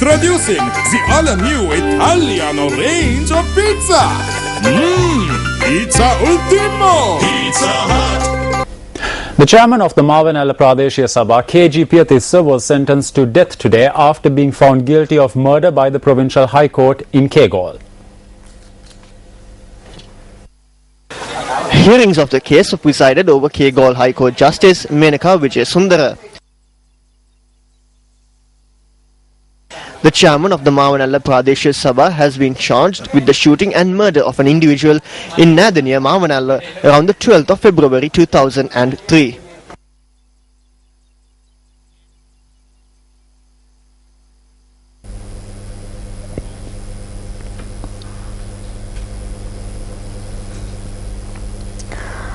Introducing the all-new Italiano range of pizza. Pizza Ultimo. Pizza Hut. The chairman of the Mavanella Pradeshya Sabha, K.G. Piyatissa, was sentenced to death today after being found guilty of murder by the Provincial High Court in Kegol. Hearings of the case were presided over Kegol High Court Justice Menaka Vijayasundara. The chairman of the Mavanella Pradeshya Sabha has been charged with the shooting and murder of an individual in Nadaniya, Mavanella around the 12th of February 2003.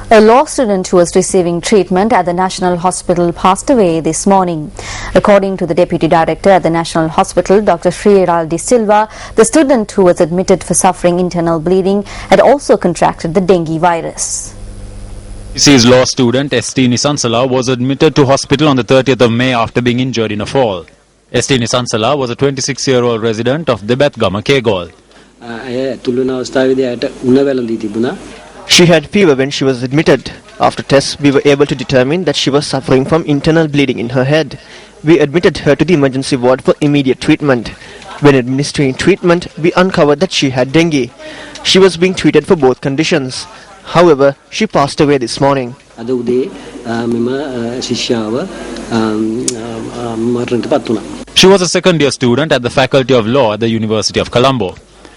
A law student who was receiving treatment at the National Hospital passed away this morning. According to the Deputy Director at the National Hospital, Dr. Sriral De Silva, the student who was admitted for suffering internal bleeding had also contracted the dengue virus. CC's law student S.T. Nisansala was admitted to hospital on the 30th of May after being injured in a fall. S.T. Nisansala was a 26-year-old resident of Debatgama, Kegol. She had fever when she was admitted. After tests, we were able to determine that she was suffering from internal bleeding in her head. We admitted her to the emergency ward for immediate treatment. When administering treatment, we uncovered that she had dengue. She was being treated for both conditions. However, she passed away this morning. She was a second-year student at the Faculty of Law at the University of Colombo.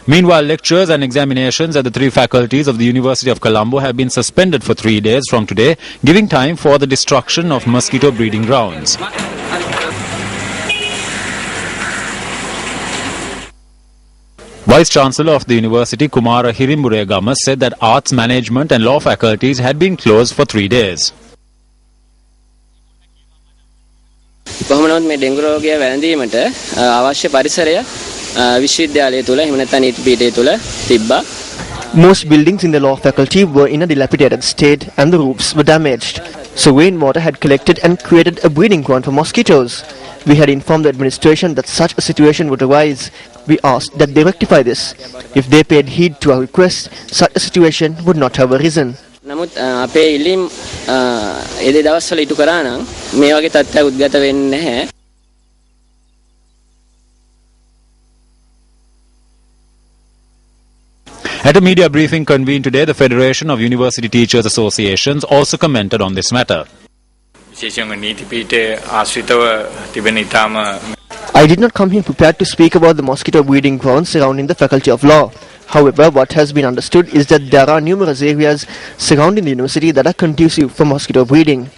Meanwhile, lectures and examinations at the three faculties of the University of Colombo have been suspended for 3 days from today, giving time for the destruction of mosquito breeding grounds. Vice-Chancellor of the University, Kumara Hirimburegama, said that arts, management and law faculties had been closed for 3 days. Most buildings in the law faculty were in a dilapidated state and the roofs were damaged. So rainwater had collected and created a breeding ground for mosquitoes. We had informed the administration that such a situation would arise. We asked that they rectify this. If they paid heed to our request, such a situation would not have arisen. At a media briefing convened today, the Federation of University Teachers Associations also commented on this matter. I did not come here prepared to speak about the mosquito breeding grounds surrounding the Faculty of Law. However, what has been understood is that there are numerous areas surrounding the university that are conducive for mosquito breeding.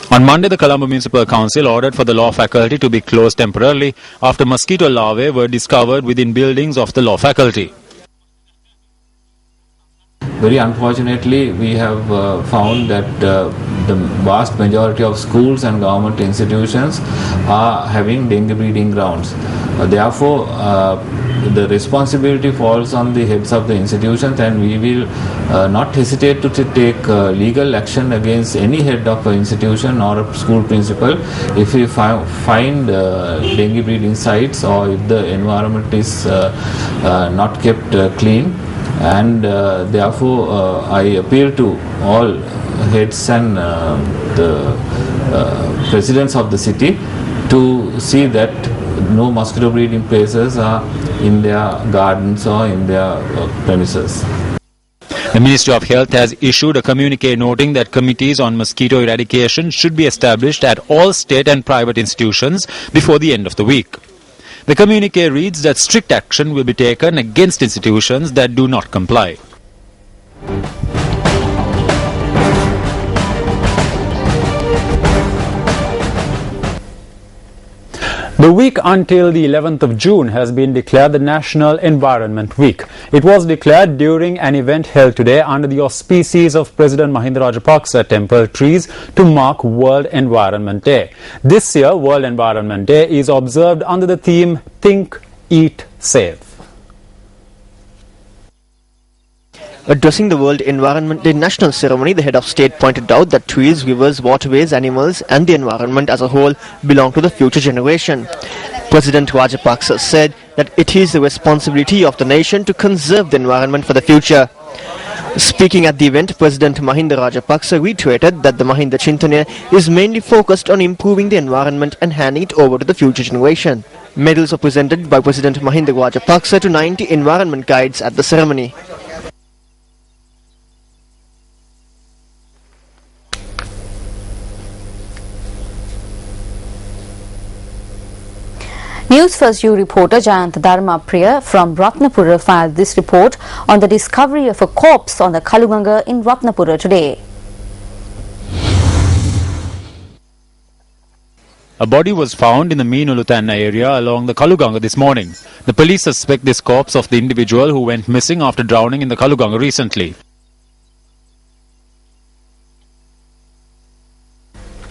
On Monday, the Colombo Municipal Council ordered for the law faculty to be closed temporarily after mosquito larvae were discovered within buildings of the law faculty. Very unfortunately, we have found that the vast majority of schools and government institutions are having dengue breeding grounds. Therefore, the responsibility falls on the heads of the institutions, and we will not hesitate to take legal action against any head of an institution or a school principal if we find dengue breeding sites or if the environment is not kept clean. And therefore, I appeal to all heads and the presidents of the city to see that no mosquito breeding places are in their gardens or in their premises. The Ministry of Health has issued a communique noting that committees on mosquito eradication should be established at all state and private institutions before the end of the week. The communique reads that strict action will be taken against institutions that do not comply. The week until the 11th of June has been declared the National Environment Week. It was declared during an event held today under the auspices of President Mahinda Rajapaksa at Temple Trees to mark World Environment Day. This year, World Environment Day is observed under the theme Think, Eat, Save. Addressing the World Environment Day National Ceremony, the head of state pointed out that trees, rivers, waterways, animals and the environment as a whole belong to the future generation. President Rajapaksa said that it is the responsibility of the nation to conserve the environment for the future. Speaking at the event, President Mahinda Rajapaksa reiterated that the Mahinda Chintana is mainly focused on improving the environment and handing it over to the future generation. Medals were presented by President Mahinda Rajapaksa to 90 environment guides at the ceremony. News First U reporter Jayant Dharmapriya from Ratnapura filed this report on the discovery of a corpse on the Kaluganga in Ratnapura today. A body was found in the Meenulutanna area along the Kaluganga this morning. The police suspect this corpse of the individual who went missing after drowning in the Kaluganga recently.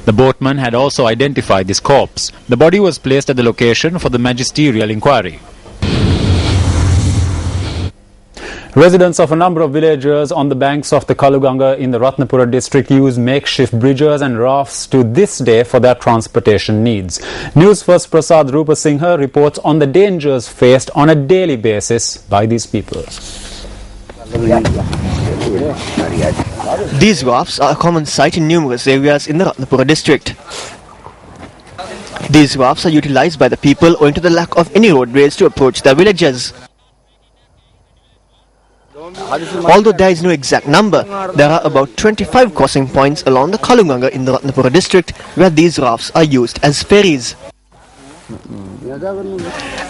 The boatman had also identified this corpse. The body was placed at the location for the magisterial inquiry. Residents of a number of villages on the banks of the Kaluganga in the Ratnapura district use makeshift bridges and rafts to this day for their transportation needs. News First Prasad Rupasinghe reports on the dangers faced on a daily basis by these people. These rafts are a common sight in numerous areas in the Ratnapura district. These rafts are utilized by the people owing to the lack of any roadways to approach their villages. Although there is no exact number, there are about 25 crossing points along the Kaluganga in the Ratnapura district where these rafts are used as ferries.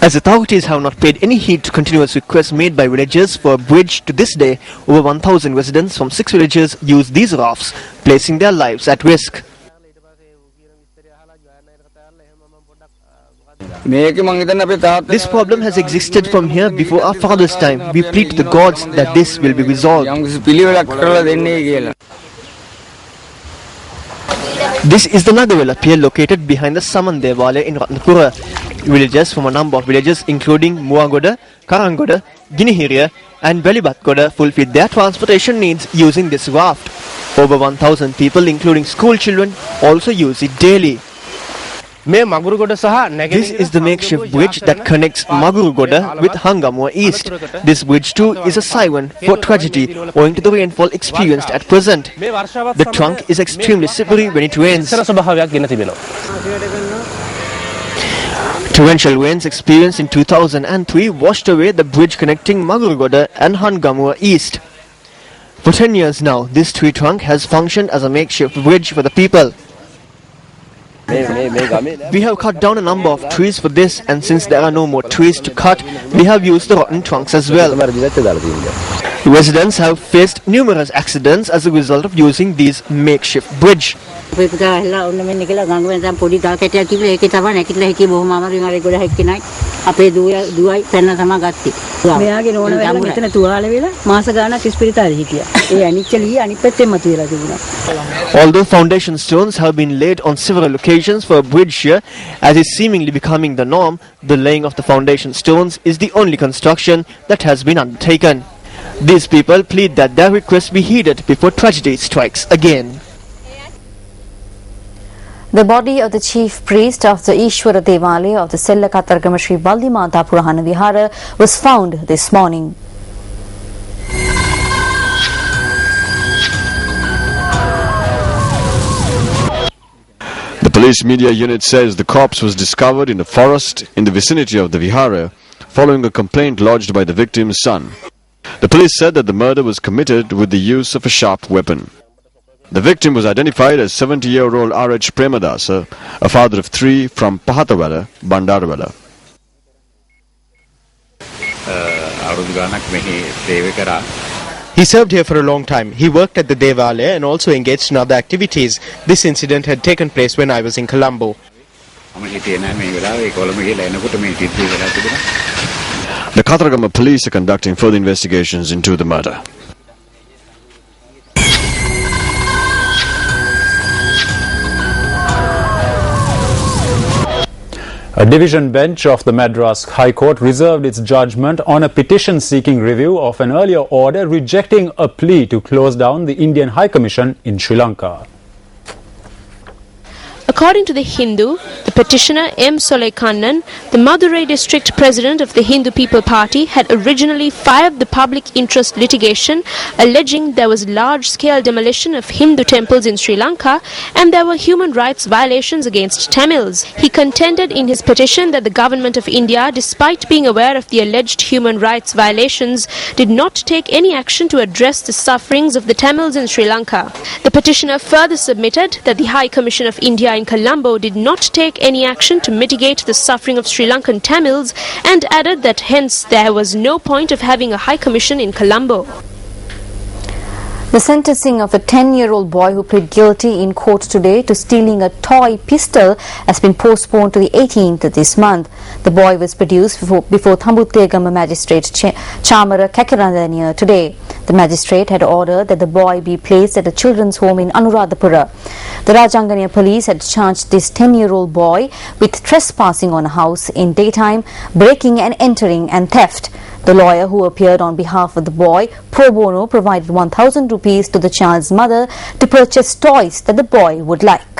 As authorities have not paid any heed to continuous requests made by villagers for a bridge to this day, over 1,000 residents from 6 villages use these rafts, placing their lives at risk. This problem has existed from here before our father's time. We plead to the gods that this will be resolved. This is the Nagavela pier located behind the Saman Devale in Ratnapura. Villagers from a number of villages including Muagoda, Karangoda, Ginihiria and Velibatgoda fulfill their transportation needs using this raft. Over 1,000 people including school children also use it daily. This is the makeshift bridge that connects Magurugoda with Hangamua East. This bridge too is a siren for tragedy owing to the rainfall experienced at present. The trunk is extremely slippery when it rains. Torrential rains experienced in 2003 washed away the bridge connecting Magurugoda and Hangamua East. For 10 years now, this tree trunk has functioned as a makeshift bridge for the people. We have cut down a number of trees for this, and since there are no more trees to cut, we have used the rotten trunks as well. Residents have faced numerous accidents as a result of using these makeshift bridge. Although foundation stones have been laid on several occasions for a bridge here, as is seemingly becoming the norm, the laying of the foundation stones is the only construction that has been undertaken. These people plead that their request be heeded before tragedy strikes again. The body of the chief priest of the Ishwara Devalaya of the Sellakatargama Sri Baldimata Purahana Vihara was found this morning. The police media unit says the corpse was discovered in a forest in the vicinity of the Vihara following a complaint lodged by the victim's son. The police said that the murder was committed with the use of a sharp weapon. The victim was identified as 70-year-old R.H. Premadasa, a father of 3 from Pahatawala, Bandarawala. He served here for a long time. He worked at the Devalaya and also engaged in other activities. This incident had taken place when I was in Colombo. The Kataragama police are conducting further investigations into the murder. A division bench of the Madras High Court reserved its judgment on a petition seeking review of an earlier order rejecting a plea to close down the Indian High Commission in Sri Lanka. According to the Hindu, the petitioner M. Solekannan, the Madurai district president of the Hindu People Party, had originally filed the public interest litigation alleging there was large-scale demolition of Hindu temples in Sri Lanka and there were human rights violations against Tamils. He contended in his petition that the government of India, despite being aware of the alleged human rights violations, did not take any action to address the sufferings of the Tamils in Sri Lanka. The petitioner further submitted that the High Commission of India in Colombo did not take any action to mitigate the suffering of Sri Lankan Tamils and added that hence there was no point of having a High Commission in Colombo. The sentencing of a 10-year-old boy who pled guilty in court today to stealing a toy pistol has been postponed to the 18th of this month. The boy was produced before Thambuttegama Magistrate Chamara Kakirandanaya today. The magistrate had ordered that the boy be placed at a children's home in Anuradhapura. The Rajangania police had charged this 10-year-old boy with trespassing on a house in daytime, breaking and entering and theft. The lawyer who appeared on behalf of the boy, pro bono, provided 1,000 rupees to the child's mother to purchase toys that the boy would like.